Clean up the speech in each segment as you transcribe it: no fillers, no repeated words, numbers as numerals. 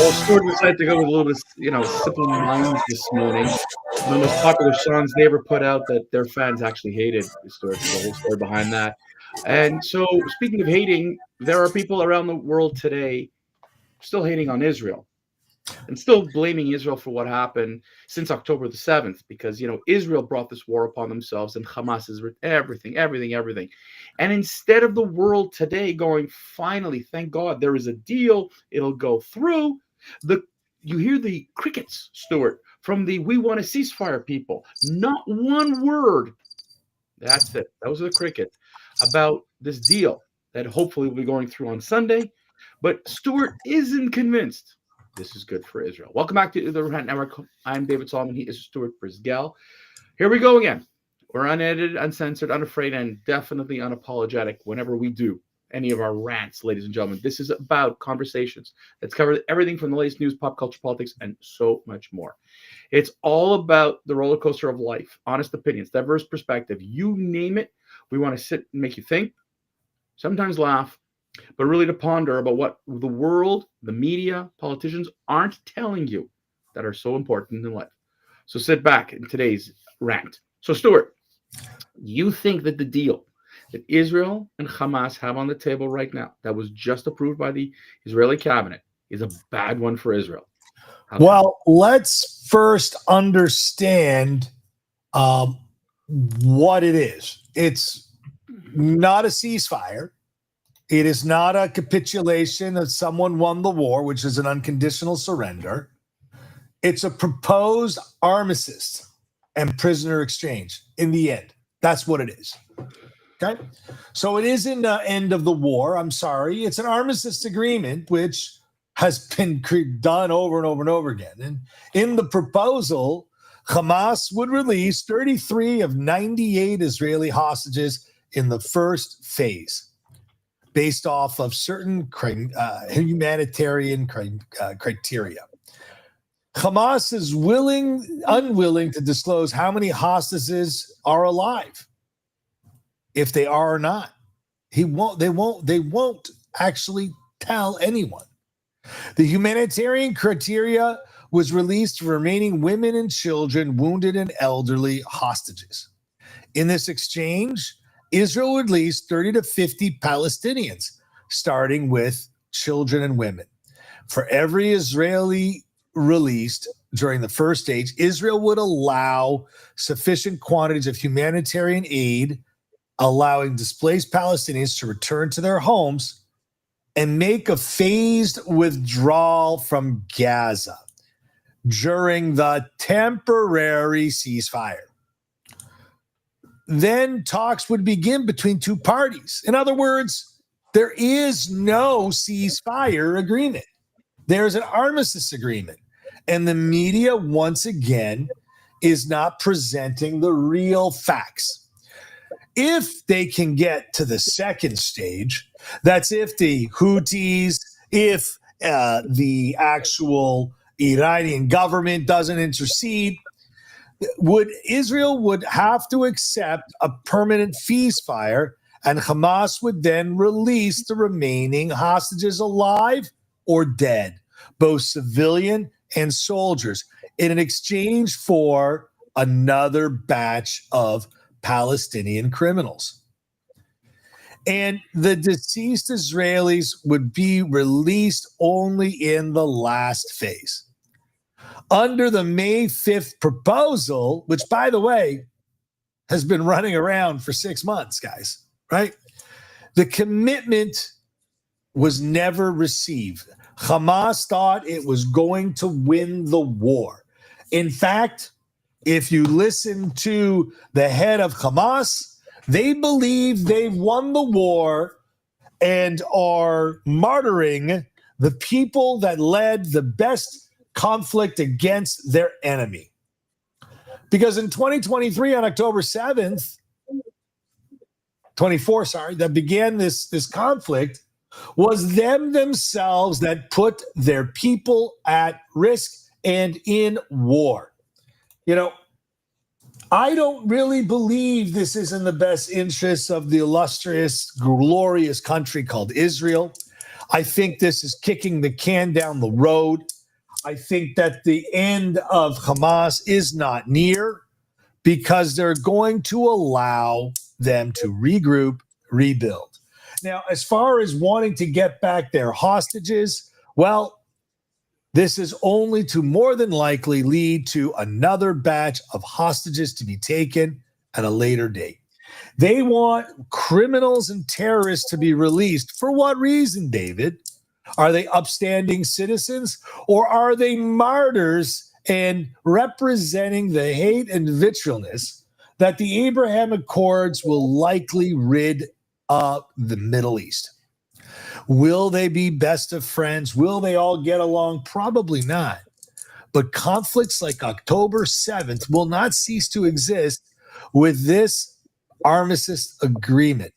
Well, Stuart decided to go with a little bit, Simple Minds this morning. One of the most popular songs they ever put out that their fans actually hated. Stuart, there's a whole story behind that. And so, speaking of hating, there are people around the world today still hating on Israel and still blaming Israel for what happened since October the 7th, because, Israel brought this war upon themselves and Hamas is everything, everything, everything. And instead of the world today going, finally, thank God, there is a deal, it'll go through, you hear the crickets, Stuart, from the we want a ceasefire people. Not one word. That's it. Those are the crickets about this deal that hopefully will be going through on Sunday. But Stuart isn't convinced this is good for Israel. Welcome back to the Rant Network. I'm David Solomon. He is Stuart Brisgell. Here we go again. We're unedited, uncensored, unafraid, and definitely unapologetic whenever we do any of our rants, ladies and gentlemen. This is about conversations that's covered everything from the latest news, pop culture, politics, and so much more. It's all about the roller coaster of life, honest opinions, diverse perspective. You name it. We want to sit and make you think, sometimes laugh, but really to ponder about what the world, the media, politicians aren't telling you that are so important in life. So sit back in today's rant. So, Stuart, you think that the deal that Israel and Hamas have on the table right now, that was just approved by the Israeli cabinet, is a bad one for Israel? Well, let's first understand what it is. It's not a ceasefire. It is not a capitulation that someone won the war, which is an unconditional surrender. It's a proposed armistice and prisoner exchange in the end. That's what it is. Okay? So it isn't the end of the war. I'm sorry. It's an armistice agreement, which has been done over and over and over again. And in the proposal, Hamas would release 33 of 98 Israeli hostages in the first phase, based off of certain humanitarian criteria. Hamas is unwilling to disclose how many hostages are alive, if they are or not. They won't actually tell anyone. The humanitarian criteria was released for remaining women and children, wounded and elderly hostages. In this exchange, Israel would release 30 to 50 Palestinians, starting with children and women. For every Israeli released during the first stage, Israel would allow sufficient quantities of humanitarian aid, allowing displaced Palestinians to return to their homes and make a phased withdrawal from Gaza during the temporary ceasefire. Then talks would begin between two parties. In other words, there is no ceasefire agreement. There's an armistice agreement. And the media, once again, is not presenting the real facts. If they can get to the second stage, that's if the Houthis, if the actual Iranian government doesn't intercede, Israel would have to accept a permanent ceasefire, and Hamas would then release the remaining hostages alive or dead, both civilian and soldiers, in exchange for another batch of Palestinian criminals. And the deceased Israelis would be released only in the last phase. Under the May 5th proposal, which, by the way, has been running around for 6 months, guys, right? The commitment was never received. Hamas thought it was going to win the war. In fact, if you listen to the head of Hamas, they believe they've won the war and are martyring the people that led the best conflict against their enemy. Because in 2023, on October 7th, 24, that began this conflict, was them themselves that put their people at risk and in war. I don't really believe this is in the best interests of the illustrious, glorious country called Israel. I think this is kicking the can down the road. I think that the end of Hamas is not near because they're going to allow them to regroup, rebuild. Now, as far as wanting to get back their hostages, well, this is only to more than likely lead to another batch of hostages to be taken at a later date. They want criminals and terrorists to be released. For what reason, David? Are they upstanding citizens or are they martyrs and representing the hate and vitriolness that the Abraham Accords will likely rid of the Middle East? Will they be best of friends? Will they all get along? Probably not. But conflicts like October 7th will not cease to exist with this armistice agreement.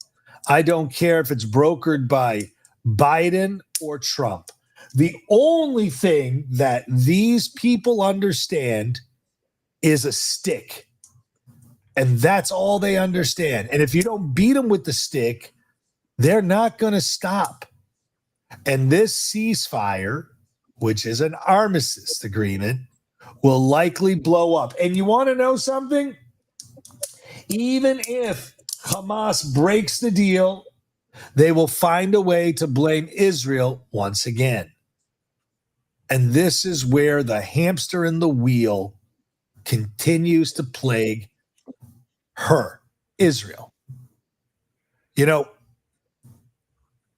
I don't care if it's brokered by Biden or Trump. The only thing that these people understand is a stick. And that's all they understand. And if you don't beat them with the stick, they're not going to stop. And this ceasefire, which is an armistice agreement, will likely blow up. And you want to know something? Even if Hamas breaks the deal, they will find a way to blame Israel once again. And this is where the hamster in the wheel continues to plague her, Israel. You know,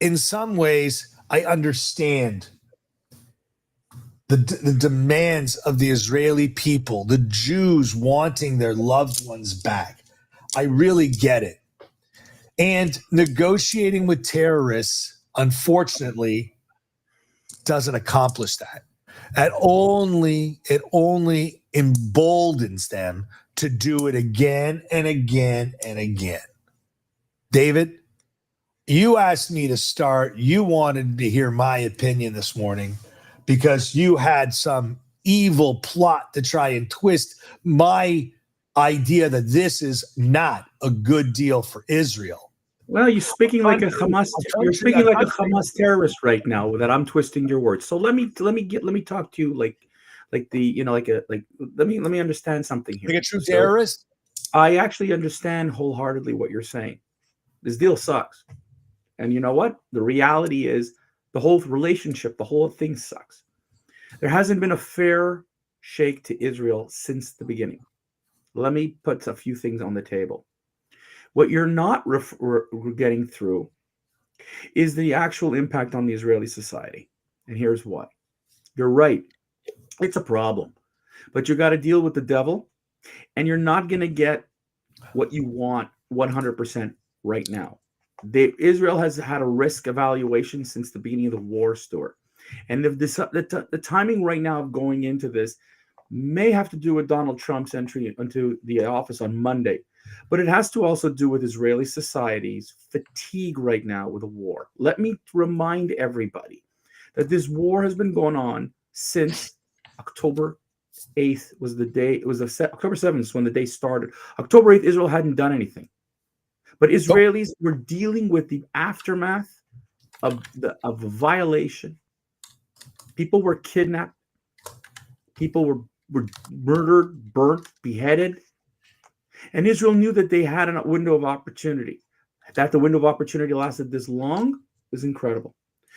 in some ways, I understand the demands of the Israeli people, the Jews wanting their loved ones back. I really get it. And negotiating with terrorists, unfortunately, doesn't accomplish that. It only emboldens them to do it again and again and again. David, you asked me to start. You wanted to hear my opinion this morning because you had some evil plot to try and twist my idea that this is not a good deal for Israel. Well, you're speaking like a Hamas. You're speaking like a Hamas terrorist right now. That I'm twisting your words. So let me talk to you like the let me understand something here. Like a true terrorist. I actually understand wholeheartedly what you're saying. This deal sucks, and you know what? The reality is the whole relationship, the whole thing sucks. There hasn't been a fair shake to Israel since the beginning. Let me put a few things on the table. What you're not getting through is the actual impact on the Israeli society. And here's why. You're right. It's a problem. But you got to deal with the devil, and you're not going to get what you want 100% right now. Israel has had a risk evaluation since the beginning of the war, Stuart. And if the timing right now of going into this may have to do with Donald Trump's entry into the office on Monday. But it has to also do with Israeli society's fatigue right now with the war. Let me remind everybody that this war has been going on since October 8th was the day. It was October 7th is when the day started. October 8th, Israel hadn't done anything. But Israelis were dealing with the aftermath of a violation. People were kidnapped. People were murdered, burnt, beheaded. And Israel knew that they had a window of opportunity. That the window of opportunity lasted this long is incredible.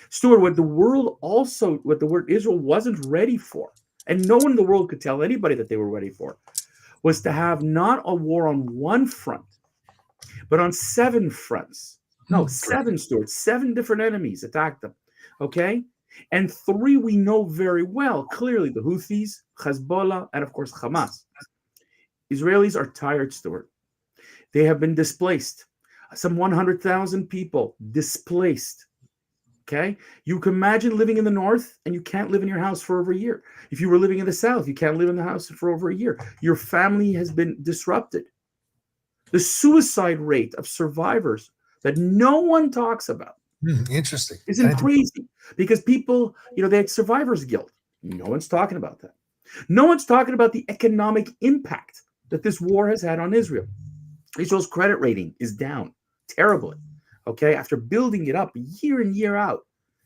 Stuart, what the word Israel wasn't ready for, and no one in the world could tell anybody that they were ready for, was to have not a war on one front, but on 7 fronts. No, 7, Stuart. 7 different enemies attacked them. Okay? And 3 we know very well, clearly, the Houthis, Hezbollah, and of course Hamas. Israelis are tired, Stuart. They have been displaced. Some 100,000 people displaced. Okay? You can imagine living in the north and you can't live in your house for over a year. If you were living in the south, you can't live in the house for over a year. Your family has been disrupted. The suicide rate of survivors that no one talks about Interesting. isn't crazy because people, they had survivor's guilt. No one's talking about that. No one's talking about the economic impact that this war has had on Israel. Israel's credit rating is down terribly, okay, after building it up year in, year out.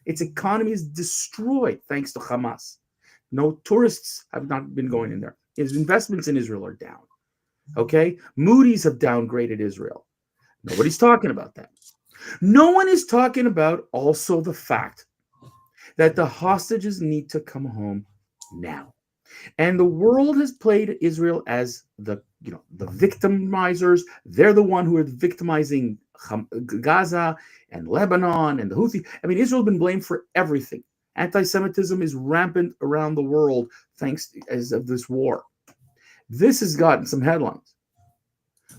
Its economy is destroyed thanks to Hamas. No tourists have not been going in there. His investments in Israel are down. Okay? Moody's have downgraded Israel. Nobody's talking about that. No one is talking about also the fact that the hostages need to come home now. And the world has played Israel as the victimizers. They're the one who are victimizing Gaza and Lebanon and the Houthis. I mean, Israel's been blamed for everything. Anti-Semitism is rampant around the world thanks as of this war. This has gotten some headlines.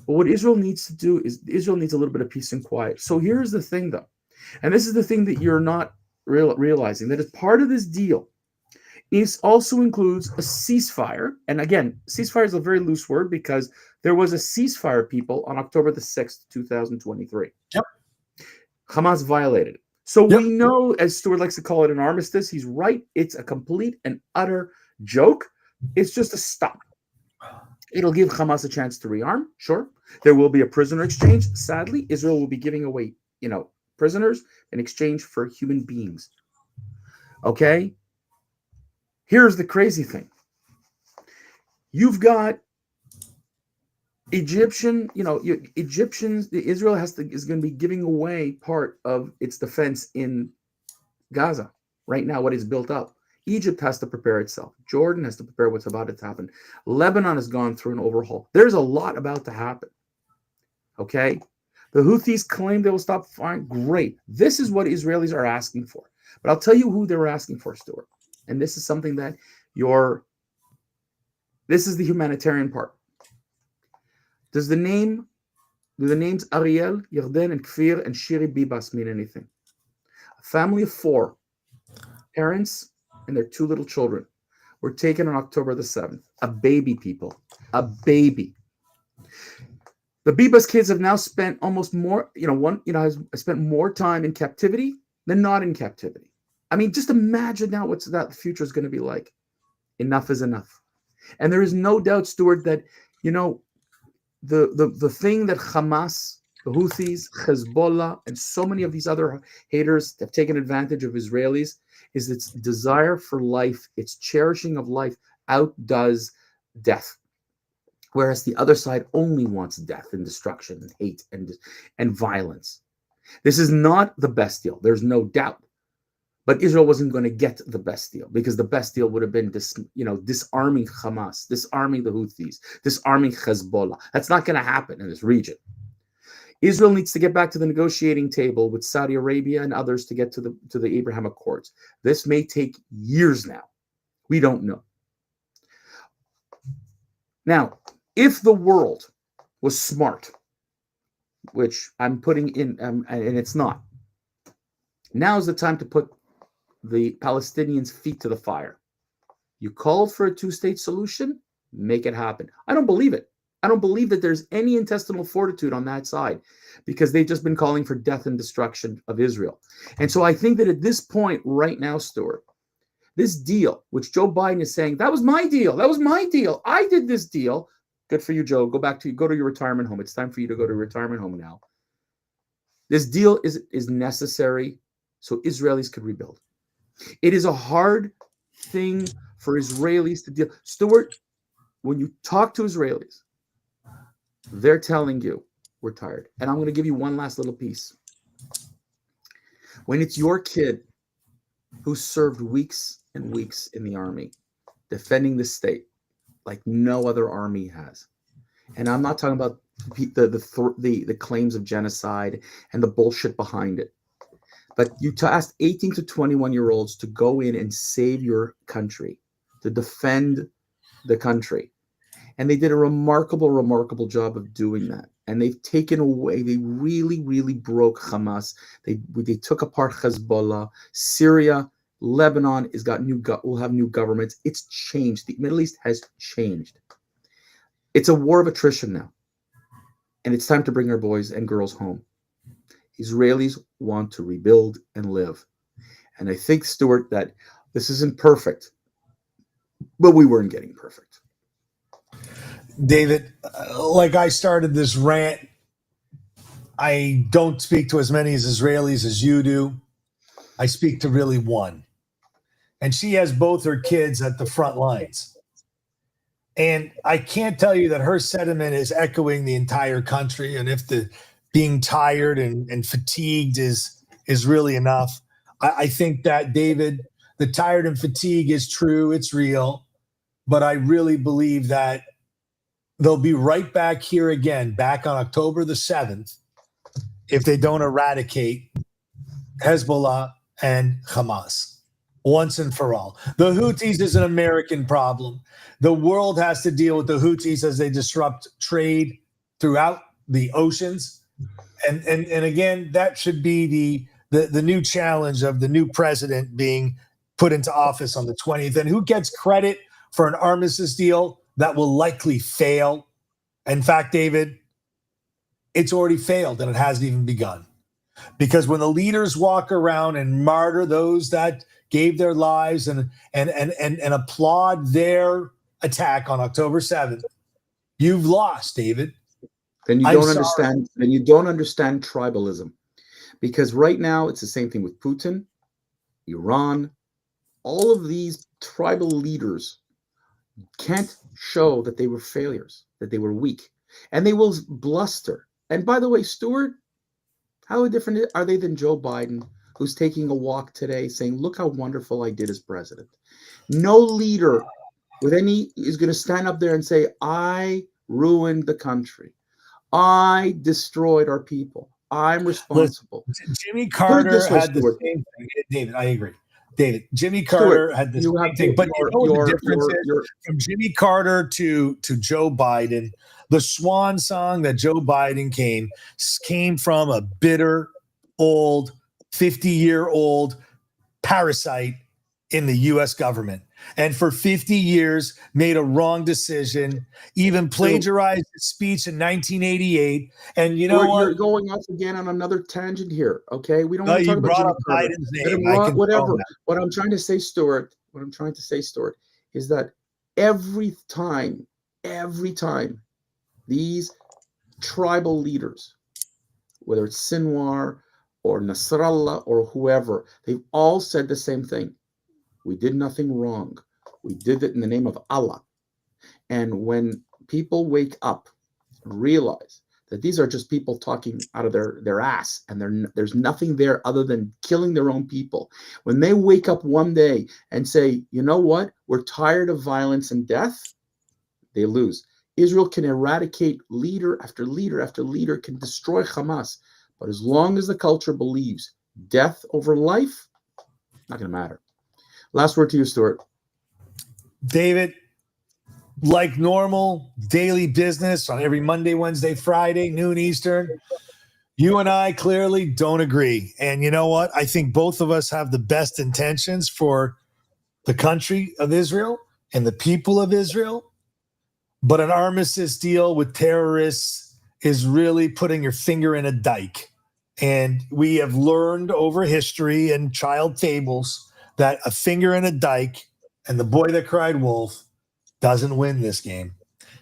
But what Israel needs to do is Israel needs a little bit of peace and quiet. So here's the thing, though, and this is the thing that you're not realizing, that as part of this deal, it also includes a ceasefire. And again, ceasefire is a very loose word because there was a ceasefire, people, on October the 6th, 2023. Yep. Hamas violated it. So Yep. we know, as Stuart likes to call it, an armistice. He's right. It's a complete and utter joke. It's just a stop. It'll give Hamas a chance to rearm. Sure. There will be a prisoner exchange. Sadly, Israel will be giving away, prisoners in exchange for human beings. Okay? Here's the crazy thing. You've got Egyptians, Israel is going to be giving away part of its defense in Gaza right now, what is built up. Egypt has to prepare itself. Jordan has to prepare what's about to happen. Lebanon has gone through an overhaul. There's a lot about to happen. Okay? The Houthis claim they will stop firing. Great. This is what Israelis are asking for. But I'll tell you who they're asking for, Stuart. And this is something that this is the humanitarian part. Do the names Ariel, Yarden, and Kfir, and Shiri Bibas mean anything? A family of 4, parents and their 2 little children, were taken on October the 7th. A baby, people. A baby. The Bibas kids have now spent almost more, has spent more time in captivity than not in captivity. I mean, just imagine now what that future is going to be like. Enough is enough. And there is no doubt, Stuart, that, the thing that Hamas, the Houthis, Hezbollah, and so many of these other haters have taken advantage of Israelis is its desire for life, its cherishing of life outdoes death. Whereas the other side only wants death and destruction and hate and violence. This is not the best deal. There's no doubt. But Israel wasn't going to get the best deal because the best deal would have been disarming Hamas, disarming the Houthis, disarming Hezbollah. That's not going to happen in this region. Israel needs to get back to the negotiating table with Saudi Arabia and others to get to the Abraham Accords. This may take years now. We don't know. Now, if the world was smart, which I'm putting in, and it's not, now's the time to put the Palestinians' feet to the fire. You called for a 2-state solution, make it happen. I don't believe it. I don't believe that there's any intestinal fortitude on that side because they've just been calling for death and destruction of Israel. And so I think that at this point right now, Stuart, this deal, which Joe Biden is saying, that was my deal. That was my deal. I did this deal. Good for you, Joe. Go to your retirement home. It's time for you to go to a retirement home now. This deal is necessary so Israelis could rebuild. It is a hard thing for Israelis to deal. Stuart, when you talk to Israelis, they're telling you, we're tired. And I'm going to give you one last little piece. When it's your kid who served weeks and weeks in the army, defending the state like no other army has. And I'm not talking about the claims of genocide and the bullshit behind it. But you asked 18 to 21-year-olds to go in and save your country, to defend the country. And they did a remarkable, remarkable job of doing that. And they've taken away, they really, really broke Hamas. They took apart Hezbollah. Syria, Lebanon will have new governments. It's changed. The Middle East has changed. It's a war of attrition now. And it's time to bring our boys and girls home. Israelis want to rebuild and live. And I think, Stuart, that this isn't perfect, but we weren't getting perfect. David, like I started this rant, I don't speak to as many Israelis as you do. I speak to really one. And she has both her kids at the front lines. And I can't tell you that her sentiment is echoing the entire country. And if the being tired and fatigued is really enough, I think that, David, the tired and fatigue is true. It's real. But I really believe that they'll be right back here again, back on October the 7th, if they don't eradicate Hezbollah and Hamas once and for all. The Houthis is an American problem. The world has to deal with the Houthis as they disrupt trade throughout the oceans. And again, that should be the new challenge of the new president being put into office on the 20th. And who gets credit for an armistice deal that will likely fail? In fact, David, it's already failed and it hasn't even begun. Because when the leaders walk around and martyr those that gave their lives and applaud their attack on October 7th, you've lost, David. Then you don't understand. Then you don't understand tribalism, because right now it's the same thing with Putin, Iran. All of these tribal leaders can't show that they were failures, that they were weak, and they will bluster. And by the way, Stuart, how different are they than Joe Biden, who's taking a walk today saying, look how wonderful I did as president? No leader with any is going to stand up there and say, I ruined the country. I destroyed our people. I'm responsible. Jimmy Carter had the same thing. David, I agree. David, Jimmy Carter had the same thing. But you know what the difference is? From Jimmy Carter to Joe Biden, the swan song that Joe Biden came from a bitter, old, 50-year-old parasite in the U.S. government. And for 50 years, made a wrong decision, even plagiarized his speech in 1988. And you know what? You're going off again on another tangent here, okay? We don't want to talk about Jimmy Carter. Biden's name. Whatever. What I'm trying to say, Stuart, is that every time these tribal leaders, whether it's Sinwar or Nasrallah or whoever, they've all said the same thing. We did nothing wrong. We did it in the name of Allah. And when people wake up and realize that these are just people talking out of their ass and there's nothing there other than killing their own people, when they wake up one day and say, you know what, we're tired of violence and death, they lose. Israel can eradicate leader after leader after leader, can destroy Hamas. But as long as the culture believes death over life, not going to matter. Last word to you, Stuart. David, like normal daily business on every Monday, Wednesday, Friday, noon Eastern, you and I clearly don't agree. And you know what? I think both of us have the best intentions for the country of Israel and the people of Israel. But an armistice deal with terrorists is really putting your finger in a dike. And we have learned over history and child fables that a finger in a dike and the boy that cried wolf doesn't win this game.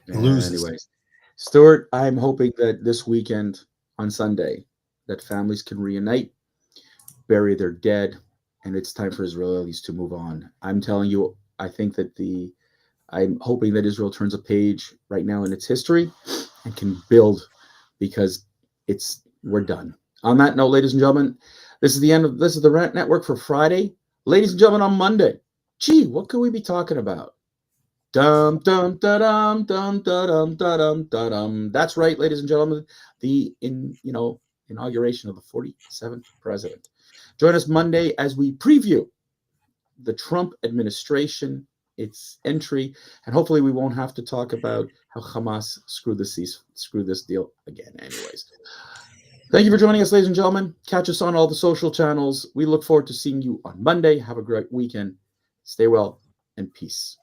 It loses. Anyways, Stuart, I'm hoping that this weekend on Sunday that families can reunite, bury their dead, and it's time for Israelis to move on. I'm telling you, I'm hoping that Israel turns a page right now in its history and can build, because we're done. On that note, ladies and gentlemen, this is the Rant Network for Friday. Ladies and gentlemen, on Monday, what could we be talking about? Dum dum da dum dum da dum da dum da dum. That's right, ladies and gentlemen, the inauguration of the 47th president. Join us Monday as we preview the Trump administration, its entry, and hopefully we won't have to talk about how Hamas screwed this deal again. Anyways. Thank you for joining us, ladies and gentlemen. Catch us on all the social channels. We look forward to seeing you on Monday. Have a great weekend. Stay well and peace.